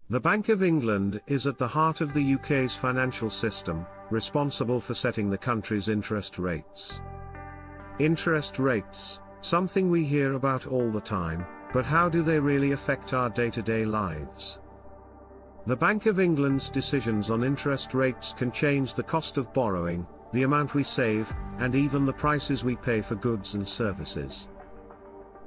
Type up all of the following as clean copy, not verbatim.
The Bank of England is at the heart of the UK's financial system, responsible for setting the country's interest rates. Interest rates, something we hear about all the time, but how do they really affect our day-to-day lives? The Bank of England's decisions on interest rates can change the cost of borrowing, the amount we save, and even the prices we pay for goods and services.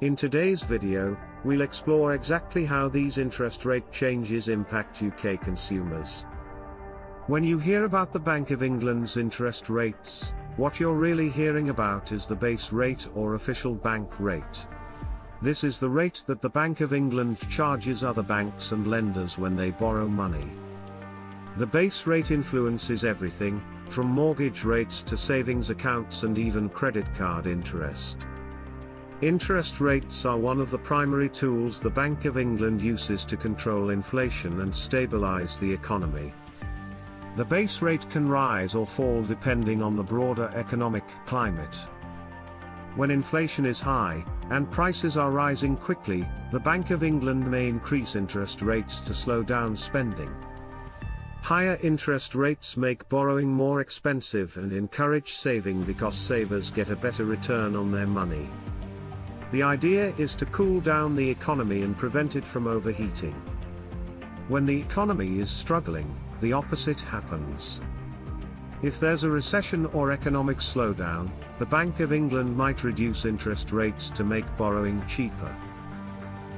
In today's video, we'll explore exactly how these interest rate changes impact UK consumers. When you hear about the Bank of England's interest rates, what you're really hearing about is the base rate or official bank rate. This is the rate that the Bank of England charges other banks and lenders when they borrow money. The base rate influences everything, from mortgage rates to savings accounts and even credit card interest. Interest rates are one of the primary tools the Bank of England uses to control inflation and stabilize the economy. The base rate can rise or fall depending on the broader economic climate. When inflation is high, and prices are rising quickly, the Bank of England may increase interest rates to slow down spending. Higher interest rates make borrowing more expensive and encourage saving because savers get a better return on their money. The idea is to cool down the economy and prevent it from overheating. When the economy is struggling, the opposite happens. If there's a recession or economic slowdown, the Bank of England might reduce interest rates to make borrowing cheaper.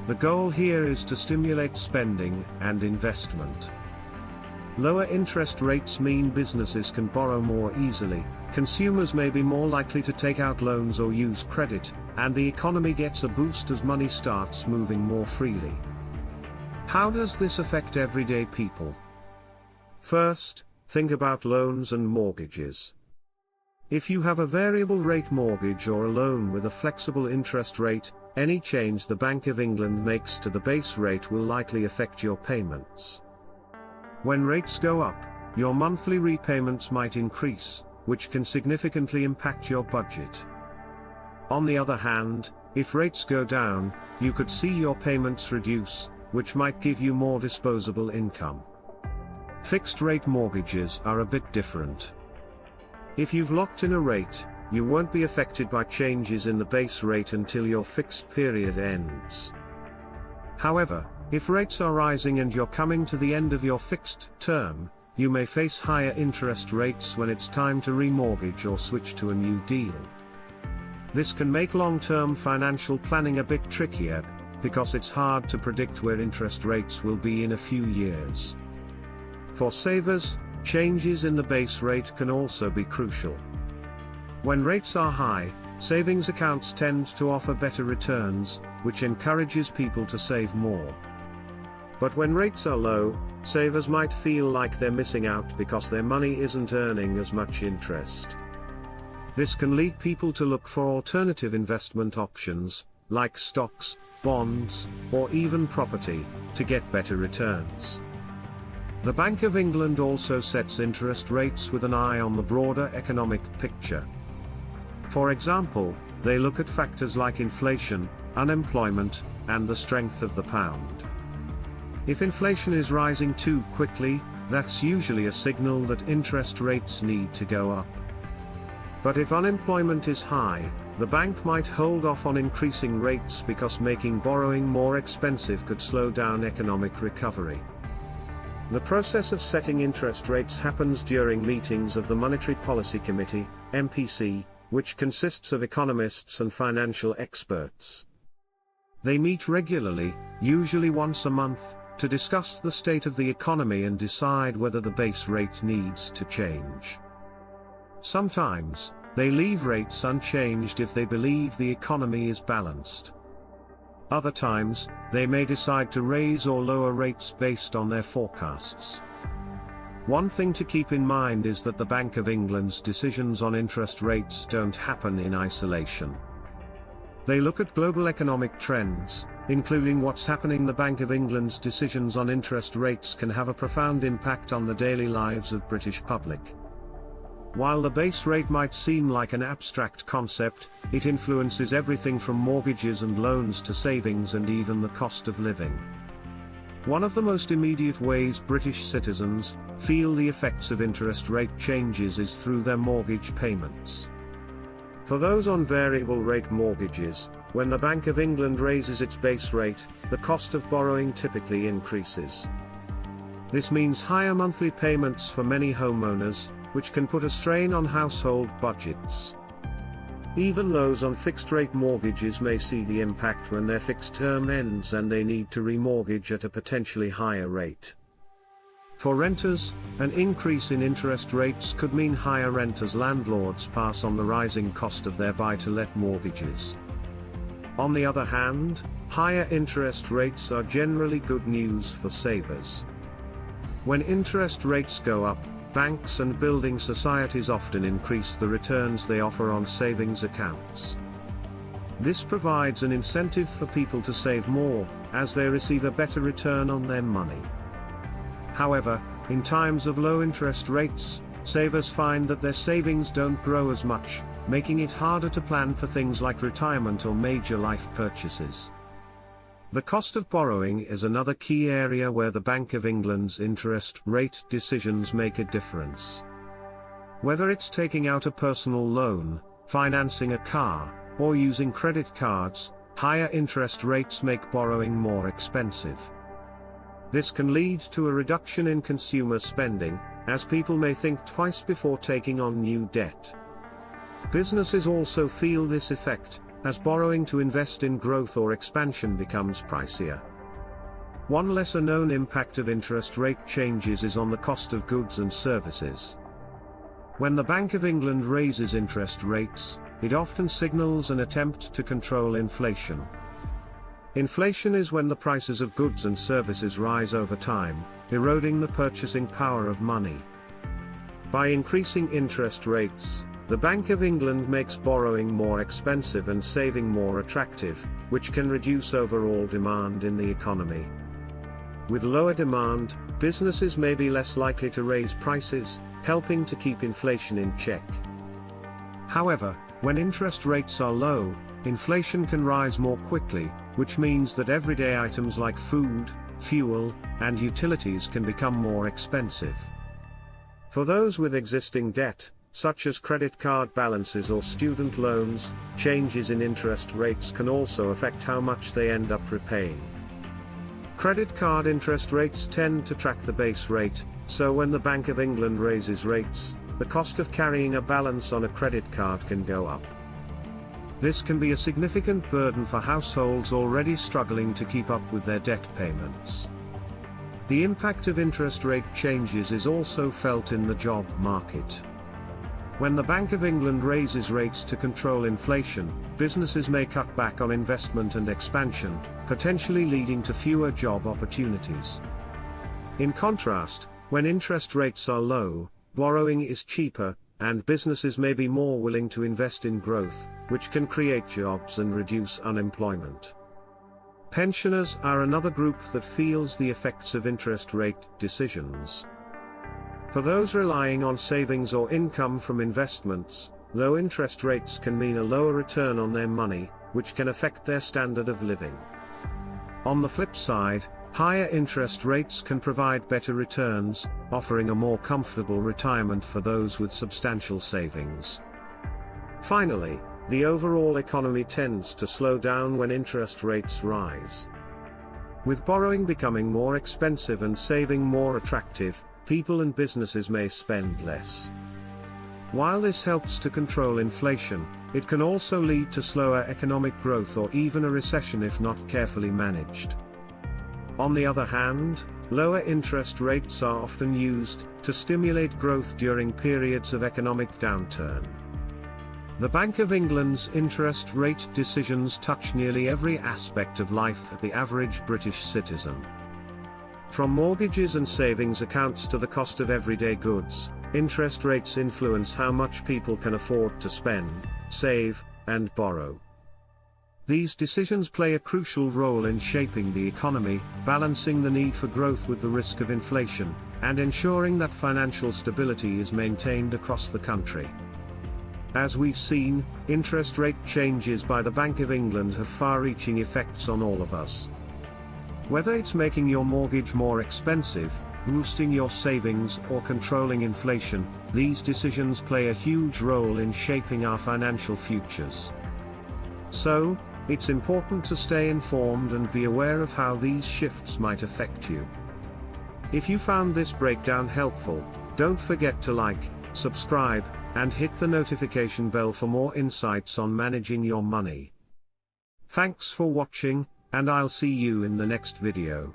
The goal here is to stimulate spending and investment. Lower interest rates mean businesses can borrow more easily, consumers may be more likely to take out loans or use credit, and the economy gets a boost as money starts moving more freely. How does this affect everyday people? First, think about loans and mortgages. If you have a variable rate mortgage or a loan with a flexible interest rate, any change the Bank of England makes to the base rate will likely affect your payments. When rates go up, your monthly repayments might increase, which can significantly impact your budget. On the other hand, if rates go down, you could see your payments reduce, which might give you more disposable income. Fixed-rate mortgages are a bit different. If you've locked in a rate, you won't be affected by changes in the base rate until your fixed period ends. However, if rates are rising and you're coming to the end of your fixed term, you may face higher interest rates when it's time to remortgage or switch to a new deal. This can make long-term financial planning a bit trickier, because it's hard to predict where interest rates will be in a few years. For savers, changes in the base rate can also be crucial. When rates are high, savings accounts tend to offer better returns, which encourages people to save more. But when rates are low, savers might feel like they're missing out because their money isn't earning as much interest. This can lead people to look for alternative investment options, like stocks, bonds, or even property, to get better returns. The Bank of England also sets interest rates with an eye on the broader economic picture. For example, they look at factors like inflation, unemployment, and the strength of the pound. If inflation is rising too quickly, that's usually a signal that interest rates need to go up. But if unemployment is high, the bank might hold off on increasing rates because making borrowing more expensive could slow down economic recovery. The process of setting interest rates happens during meetings of the Monetary Policy Committee, MPC, which consists of economists and financial experts. They meet regularly, usually once a month, to discuss the state of the economy and decide whether the base rate needs to change. Sometimes, they leave rates unchanged if they believe the economy is balanced. Other times, they may decide to raise or lower rates based on their forecasts. One thing to keep in mind is that the Bank of England's decisions on interest rates don't happen in isolation. They look at global economic trends, including what's happening. The Bank of England's decisions on interest rates can have a profound impact on the daily lives of British public. While the base rate might seem like an abstract concept, it influences everything from mortgages and loans to savings and even the cost of living. One of the most immediate ways British citizens feel the effects of interest rate changes is through their mortgage payments. For those on variable rate mortgages, when the Bank of England raises its base rate, the cost of borrowing typically increases. This means higher monthly payments for many homeowners, which can put a strain on household budgets. Even those on fixed-rate mortgages may see the impact when their fixed term ends and they need to remortgage at a potentially higher rate. For renters, an increase in interest rates could mean higher rent as landlords pass on the rising cost of their buy-to-let mortgages. On the other hand, higher interest rates are generally good news for savers. When interest rates go up, banks and building societies often increase the returns they offer on savings accounts. This provides an incentive for people to save more, as they receive a better return on their money. However, in times of low interest rates, savers find that their savings don't grow as much, making it harder to plan for things like retirement or major life purchases. The cost of borrowing is another key area where the Bank of England's interest rate decisions make a difference. Whether it's taking out a personal loan, financing a car, or using credit cards, higher interest rates make borrowing more expensive. This can lead to a reduction in consumer spending, as people may think twice before taking on new debt. Businesses also feel this effect, as borrowing to invest in growth or expansion becomes pricier. One lesser-known impact of interest rate changes is on the cost of goods and services. When the Bank of England raises interest rates, it often signals an attempt to control inflation. Inflation is when the prices of goods and services rise over time, eroding the purchasing power of money. By increasing interest rates, the Bank of England makes borrowing more expensive and saving more attractive, which can reduce overall demand in the economy. With lower demand, businesses may be less likely to raise prices, helping to keep inflation in check. However, when interest rates are low, inflation can rise more quickly, which means that everyday items like food, fuel, and utilities can become more expensive. For those with existing debt, such as credit card balances or student loans, changes in interest rates can also affect how much they end up repaying. Credit card interest rates tend to track the base rate, so when the Bank of England raises rates, the cost of carrying a balance on a credit card can go up. This can be a significant burden for households already struggling to keep up with their debt payments. The impact of interest rate changes is also felt in the job market. When the Bank of England raises rates to control inflation, businesses may cut back on investment and expansion, potentially leading to fewer job opportunities. In contrast, when interest rates are low, borrowing is cheaper, and businesses may be more willing to invest in growth, which can create jobs and reduce unemployment. Pensioners are another group that feels the effects of interest rate decisions. For those relying on savings or income from investments, low interest rates can mean a lower return on their money, which can affect their standard of living. On the flip side, higher interest rates can provide better returns, offering a more comfortable retirement for those with substantial savings. Finally, the overall economy tends to slow down when interest rates rise. With borrowing becoming more expensive and saving more attractive, people and businesses may spend less. While this helps to control inflation, it can also lead to slower economic growth or even a recession if not carefully managed. On the other hand, lower interest rates are often used to stimulate growth during periods of economic downturn. The Bank of England's interest rate decisions touch nearly every aspect of life for the average British citizen. From mortgages and savings accounts to the cost of everyday goods, interest rates influence how much people can afford to spend, save, and borrow. These decisions play a crucial role in shaping the economy, balancing the need for growth with the risk of inflation, and ensuring that financial stability is maintained across the country. As we've seen, interest rate changes by the Bank of England have far-reaching effects on all of us. Whether it's making your mortgage more expensive, boosting your savings, or controlling inflation, these decisions play a huge role in shaping our financial futures. So, it's important to stay informed and be aware of how these shifts might affect you. If you found this breakdown helpful, don't forget to like, subscribe, and hit the notification bell for more insights on managing your money. Thanks for watching, and I'll see you in the next video.